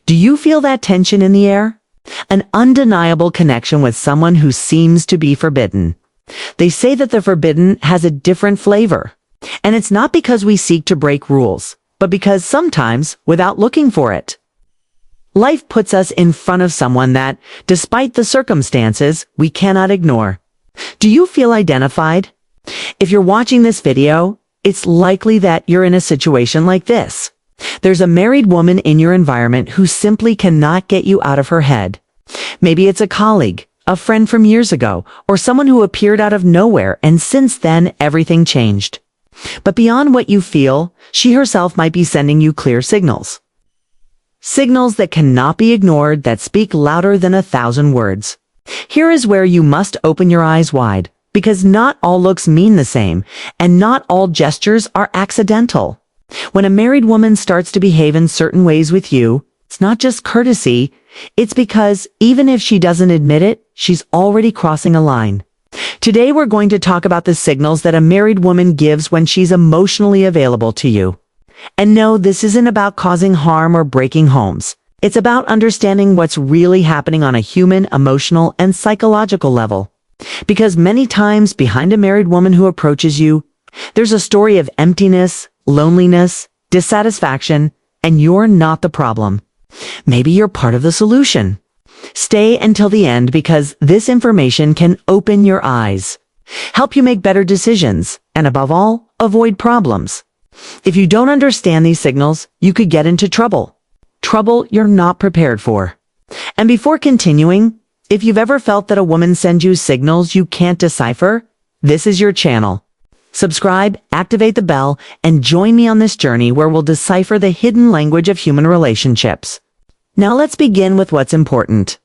Do you feel that tension in the air? An undeniable connection with someone who seems to be forbidden. They say that the forbidden has a different flavor. And it's not because we seek to break rules, but because sometimes, without looking for it, life puts us in front of someone that, despite the circumstances, we cannot ignore. Do you feel identified? If you're watching this video, it's likely that you're in a situation like this. There's a married woman in your environment who simply cannot get you out of her head. Maybe it's a colleague, a friend from years ago, or someone who appeared out of nowhere, and since then, everything changed. But beyond what you feel, she herself might be sending you clear signals. Signals that cannot be ignored, that speak louder than 1,000 words. Here is where you must open your eyes wide, because not all looks mean the same, and not all gestures are accidental. When a married woman starts to behave in certain ways with you, it's not just courtesy, it's because, even if she doesn't admit it, she's already crossing a line. Today we're going to talk about the signals that a married woman gives when she's emotionally available to you. And no, this isn't about causing harm or breaking homes. It's about understanding what's really happening on a human, emotional, and psychological level. Because many times behind a married woman who approaches you, there's a story of emptiness, loneliness, dissatisfaction, and you're not the problem. Maybe you're part of the solution. Stay until the end because this information can open your eyes, help you make better decisions, and above all, avoid problems. If you don't understand these signals, you could get into trouble. Trouble you're not prepared for. And before continuing, if you've ever felt that a woman sends you signals you can't decipher, this is your channel. Subscribe, activate the bell, and join me on this journey where we'll decipher the hidden language of human relationships. Now let's begin with what's important.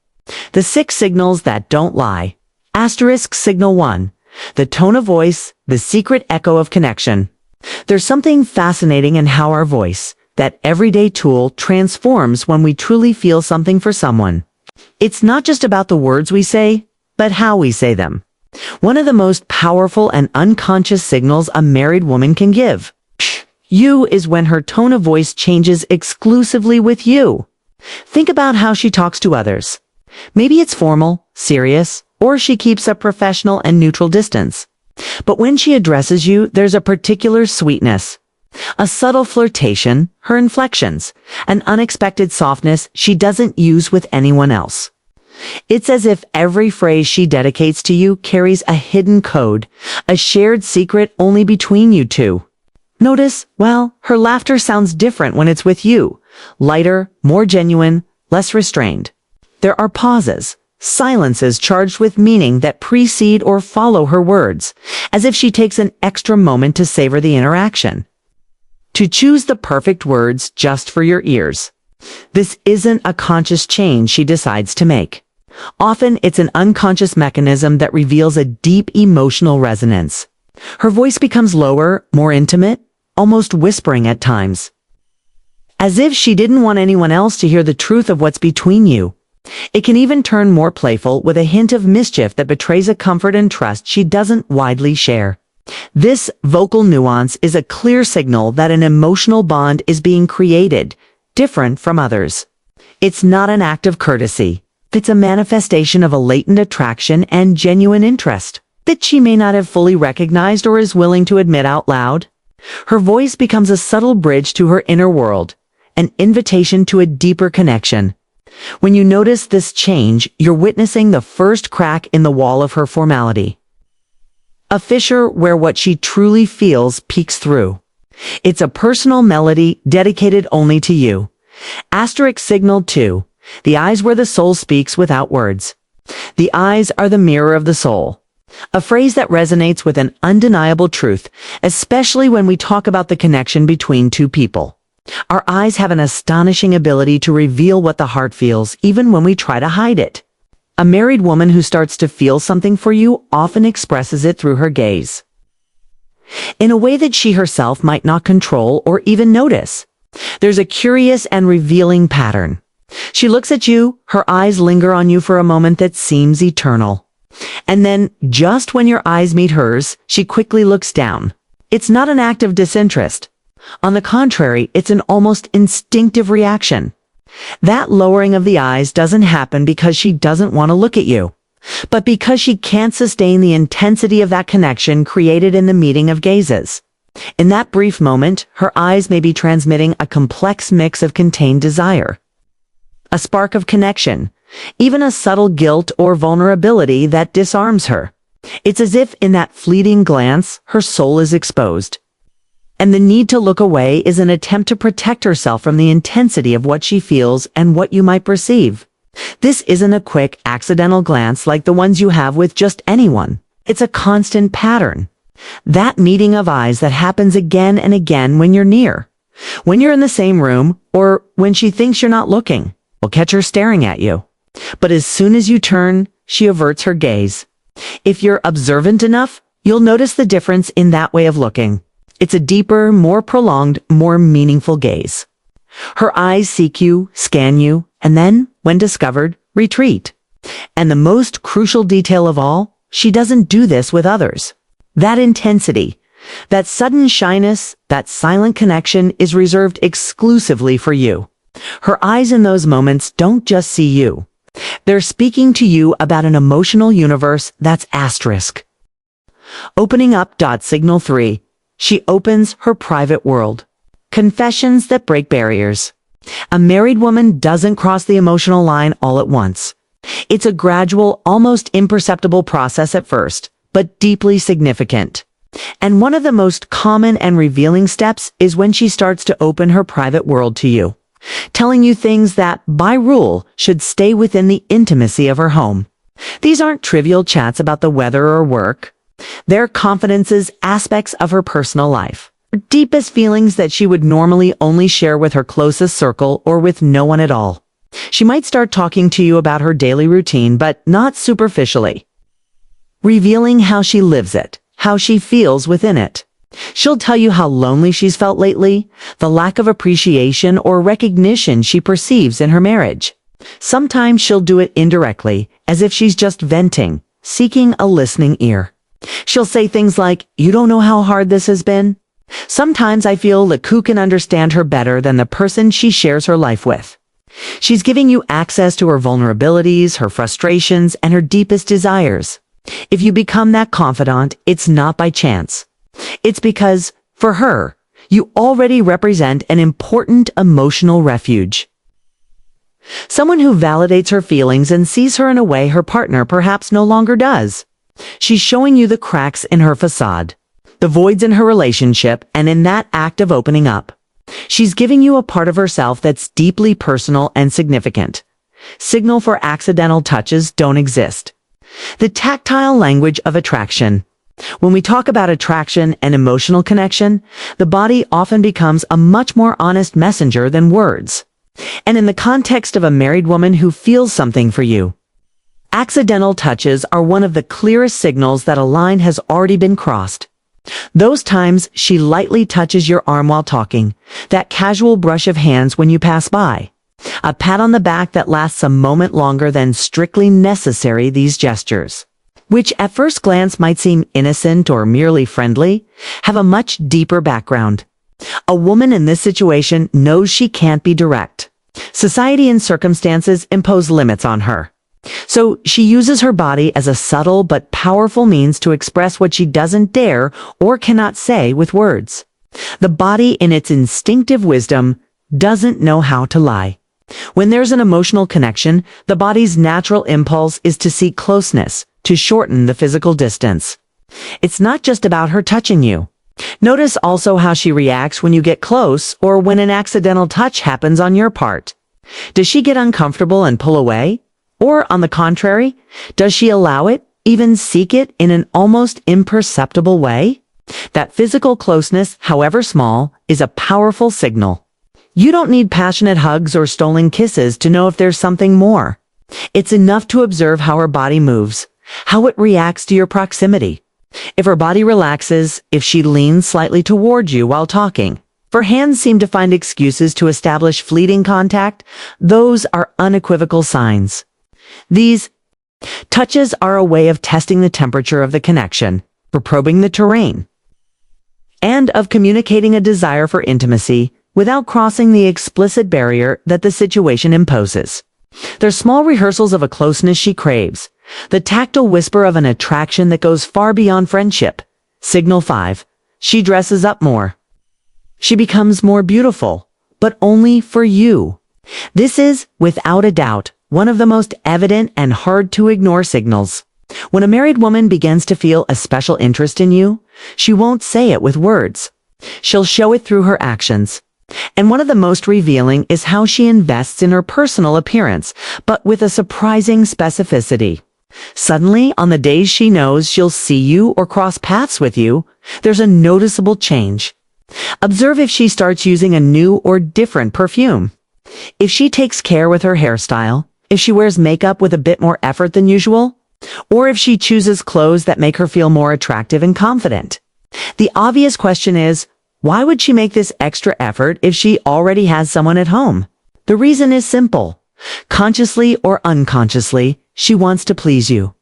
The 6 signals that don't lie. Asterisk signal 1. The tone of voice, the secret echo of connection. There's something fascinating in how our voice, that everyday tool, transforms when we truly feel something for someone. It's not just about the words we say, but how we say them. One of the most powerful and unconscious signals a married woman can give you is when her tone of voice changes exclusively with you. Think about how she talks to others. Maybe it's formal, serious, or she keeps a professional and neutral distance. But when she addresses you, there's a particular sweetness, a subtle flirtation, her inflections, an unexpected softness she doesn't use with anyone else. It's as if every phrase she dedicates to you carries a hidden code, a shared secret only between you two. Notice, well, her laughter sounds different when it's with you. Lighter, more genuine, less restrained. There are pauses, silences charged with meaning that precede or follow her words, as if she takes an extra moment to savor the interaction. To choose the perfect words just for your ears. This isn't a conscious change she decides to make. Often it's an unconscious mechanism that reveals a deep emotional resonance. Her voice becomes lower, more intimate, almost whispering at times. As if she didn't want anyone else to hear the truth of what's between you. It can even turn more playful with a hint of mischief that betrays a comfort and trust she doesn't widely share. This vocal nuance is a clear signal that an emotional bond is being created, different from others. It's not an act of courtesy. It's a manifestation of a latent attraction and genuine interest that she may not have fully recognized or is willing to admit out loud. Her voice becomes a subtle bridge to her inner world, an invitation to a deeper connection. When you notice this change, you're witnessing the first crack in the wall of her formality. A fissure where what she truly feels peeks through. It's a personal melody dedicated only to you. Asterisk signal 2. The eyes where the soul speaks without words. The eyes are the mirror of the soul. A phrase that resonates with an undeniable truth, especially when we talk about the connection between two people. Our eyes have an astonishing ability to reveal what the heart feels, even when we try to hide it. A married woman who starts to feel something for you often expresses it through her gaze, in a way that she herself might not control or even notice. There's a curious and revealing pattern. She looks at you, her eyes linger on you for a moment that seems eternal. And then, just when your eyes meet hers, she quickly looks down. It's not an act of disinterest. On the contrary, it's an almost instinctive reaction. That lowering of the eyes doesn't happen because she doesn't want to look at you, but because she can't sustain the intensity of that connection created in the meeting of gazes. In that brief moment, her eyes may be transmitting a complex mix of contained desire, a spark of connection, even a subtle guilt or vulnerability that disarms her. It's as if in that fleeting glance, her soul is exposed. And the need to look away is an attempt to protect herself from the intensity of what she feels and what you might perceive. This isn't a quick, accidental glance like the ones you have with just anyone. It's a constant pattern. That meeting of eyes that happens again and again when you're near. When you're in the same room, or when she thinks you're not looking, will catch her staring at you. But as soon as you turn, she averts her gaze. If you're observant enough, you'll notice the difference in that way of looking. It's a deeper, more prolonged, more meaningful gaze. Her eyes seek you, scan you, and then, when discovered, retreat. And the most crucial detail of all, she doesn't do this with others. That intensity, that sudden shyness, that silent connection is reserved exclusively for you. Her eyes in those moments don't just see you. They're speaking to you about an emotional universe that's asterisk. Opening up. Signal 3. She opens her private world. Confessions that break barriers. A married woman doesn't cross the emotional line all at once. It's a gradual, almost imperceptible process at first, but deeply significant. And one of the most common and revealing steps is when she starts to open her private world to you, telling you things that, by rule, should stay within the intimacy of her home. These aren't trivial chats about the weather or work. They're confidences, aspects of her personal life, deepest feelings that she would normally only share with her closest circle or with no one at all. She might start talking to you about her daily routine, but not superficially, revealing how she lives it, how she feels within it. She'll tell you how lonely she's felt lately, the lack of appreciation or recognition she perceives in her marriage. Sometimes she'll do it indirectly, as if she's just venting, seeking a listening ear. She'll say things like, "You don't know how hard this has been." Sometimes I feel that who can understand her better than the person she shares her life with. She's giving you access to her vulnerabilities, her frustrations, and her deepest desires. If you become that confidant, it's not by chance. It's because, for her, you already represent an important emotional refuge. Someone who validates her feelings and sees her in a way her partner perhaps no longer does. She's showing you the cracks in her facade, the voids in her relationship, and in that act of opening up, she's giving you a part of herself that's deeply personal and significant. Signal for accidental touches don't exist. The tactile language of attraction. When we talk about attraction and emotional connection, the body often becomes a much more honest messenger than words. And in the context of a married woman who feels something for you, accidental touches are one of the clearest signals that a line has already been crossed. Those times she lightly touches your arm while talking, that casual brush of hands when you pass by, a pat on the back that lasts a moment longer than strictly necessary. These gestures, which at first glance might seem innocent or merely friendly, have a much deeper background. A woman in this situation knows she can't be direct. Society and circumstances impose limits on her. So she uses her body as a subtle but powerful means to express what she doesn't dare or cannot say with words. The body, in its instinctive wisdom, doesn't know how to lie. When there's an emotional connection, the body's natural impulse is to seek closeness, to shorten the physical distance. It's not just about her touching you. Notice also how she reacts when you get close or when an accidental touch happens on your part. Does she get uncomfortable and pull away? Or, on the contrary, does she allow it, even seek it in an almost imperceptible way? That physical closeness, however small, is a powerful signal. You don't need passionate hugs or stolen kisses to know if there's something more. It's enough to observe how her body moves, how it reacts to your proximity. If her body relaxes, if she leans slightly toward you while talking, if her hands seem to find excuses to establish fleeting contact, those are unequivocal signs. These touches are a way of testing the temperature of the connection, for probing the terrain, and of communicating a desire for intimacy, without crossing the explicit barrier that the situation imposes. They're small rehearsals of a closeness she craves, the tactile whisper of an attraction that goes far beyond friendship. Signal 5. She dresses up more. She becomes more beautiful, but only for you. This is, without a doubt, one of the most evident and hard-to-ignore signals. When a married woman begins to feel a special interest in you, she won't say it with words. She'll show it through her actions. And one of the most revealing is how she invests in her personal appearance, but with a surprising specificity. Suddenly, on the days she knows she'll see you or cross paths with you, there's a noticeable change. Observe if she starts using a new or different perfume. If she takes care with her hairstyle, if she wears makeup with a bit more effort than usual, or if she chooses clothes that make her feel more attractive and confident. The obvious question is, why would she make this extra effort if she already has someone at home? The reason is simple. Consciously or unconsciously, she wants to please you.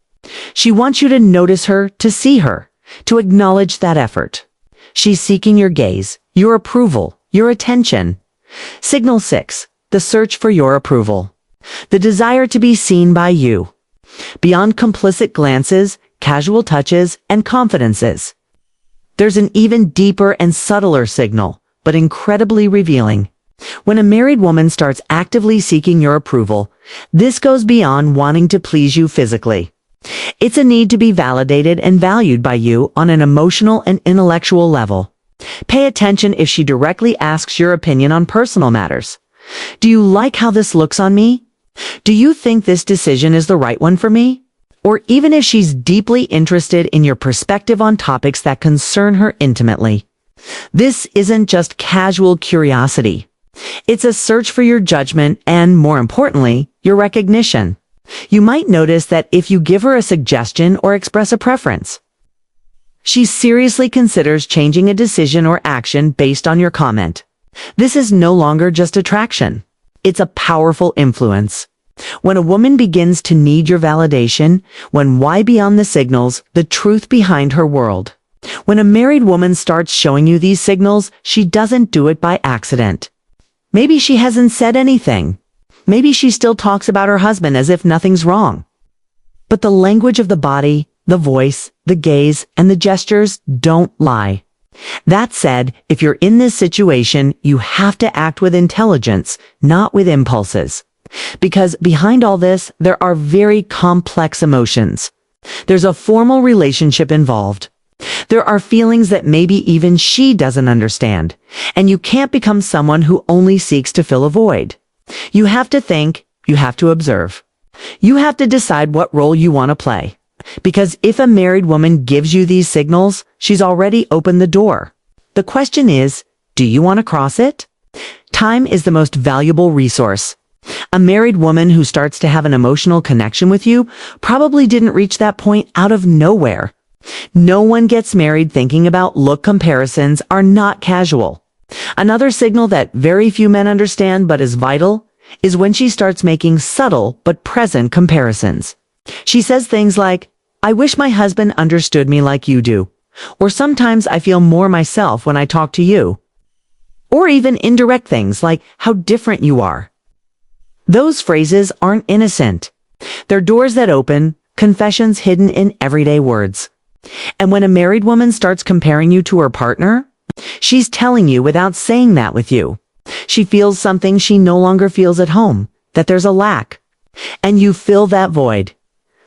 She wants you to notice her, to see her, to acknowledge that effort. She's seeking your gaze, your approval, your attention. Signal 6. The search for your approval. The desire to be seen by you. Beyond complicit glances, casual touches, and confidences, there's an even deeper and subtler signal, but incredibly revealing. When a married woman starts actively seeking your approval, this goes beyond wanting to please you physically. It's a need to be validated and valued by you on an emotional and intellectual level. Pay attention if she directly asks your opinion on personal matters. Do you like how this looks on me? Do you think this decision is the right one for me? Or even if she's deeply interested in your perspective on topics that concern her intimately. This isn't just casual curiosity. It's a search for your judgment and, more importantly, your recognition. You might notice that if you give her a suggestion or express a preference, she seriously considers changing a decision or action based on your comment. This is no longer just attraction. It's a powerful influence. When a woman begins to need your validation, when why beyond the signals, the truth behind her world. When a married woman starts showing you these signals, she doesn't do it by accident. Maybe she hasn't said anything. Maybe she still talks about her husband as if nothing's wrong. But the language of the body, the voice, the gaze, and the gestures don't lie. That said, if you're in this situation, you have to act with intelligence, not with impulses. Because behind all this, there are very complex emotions. There's a formal relationship involved. There are feelings that maybe even she doesn't understand. And you can't become someone who only seeks to fill a void. You have to think, you have to observe. You have to decide what role you want to play. Because if a married woman gives you these signals, she's already opened the door. The question is, do you want to cross it? Time is the most valuable resource. A married woman who starts to have an emotional connection with you probably didn't reach that point out of nowhere. No one gets married thinking about look. Comparisons are not casual. Another signal that very few men understand but is vital is when she starts making subtle but present comparisons. She says things like, "I wish my husband understood me like you do," or "Sometimes I feel more myself when I talk to you," or even indirect things like, "How different you are." Those phrases aren't innocent. They're doors that open, confessions hidden in everyday words. And when a married woman starts comparing you to her partner, she's telling you without saying that with you. She feels something she no longer feels at home, that there's a lack. And you fill that void.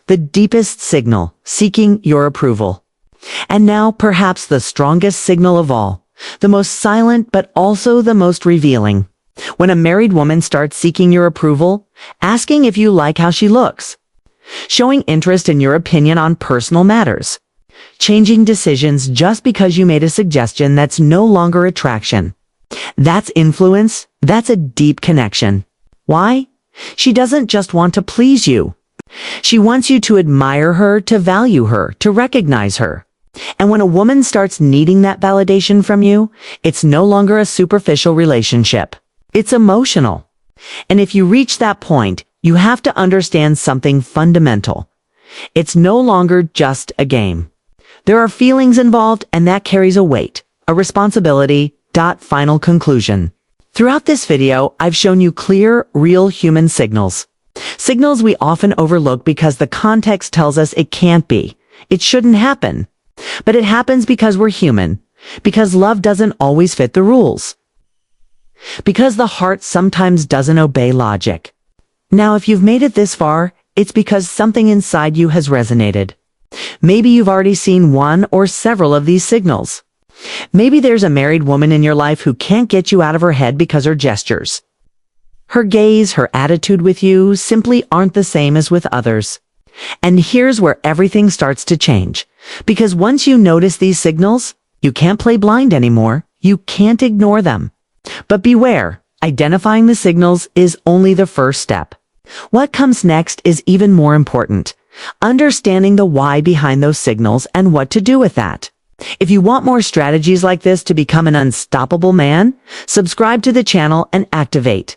The deepest signal, seeking your approval. And now perhaps the strongest signal of all, the most silent but also the most revealing. When a married woman starts seeking your approval, asking if you like how she looks, showing interest in your opinion on personal matters, changing decisions just because you made a suggestion that's no longer attraction. That's influence. That's a deep connection. Why? She doesn't just want to please you. She wants you to admire her, to value her, to recognize her. And when a woman starts needing that validation from you, it's no longer a superficial relationship. It's emotional. And if you reach that point, you have to understand something fundamental. It's no longer just a game. There are feelings involved, and that carries a weight, a responsibility. Final conclusion. Throughout this video, I've shown you clear, real human signals. Signals we often overlook because the context tells us it can't be. It shouldn't happen. But it happens because we're human. Because love doesn't always fit the rules. Because the heart sometimes doesn't obey logic. Now, if you've made it this far, it's because something inside you has resonated. Maybe you've already seen one or several of these signals. Maybe there's a married woman in your life who can't get you out of her head because her gestures. Her gaze, her attitude with you simply aren't the same as with others. And here's where everything starts to change. Because once you notice these signals, you can't play blind anymore. You can't ignore them. But beware, identifying the signals is only the first step. What comes next is even more important. Understanding the why behind those signals and what to do with that. If you want more strategies like this to become an unstoppable man, subscribe to the channel and activate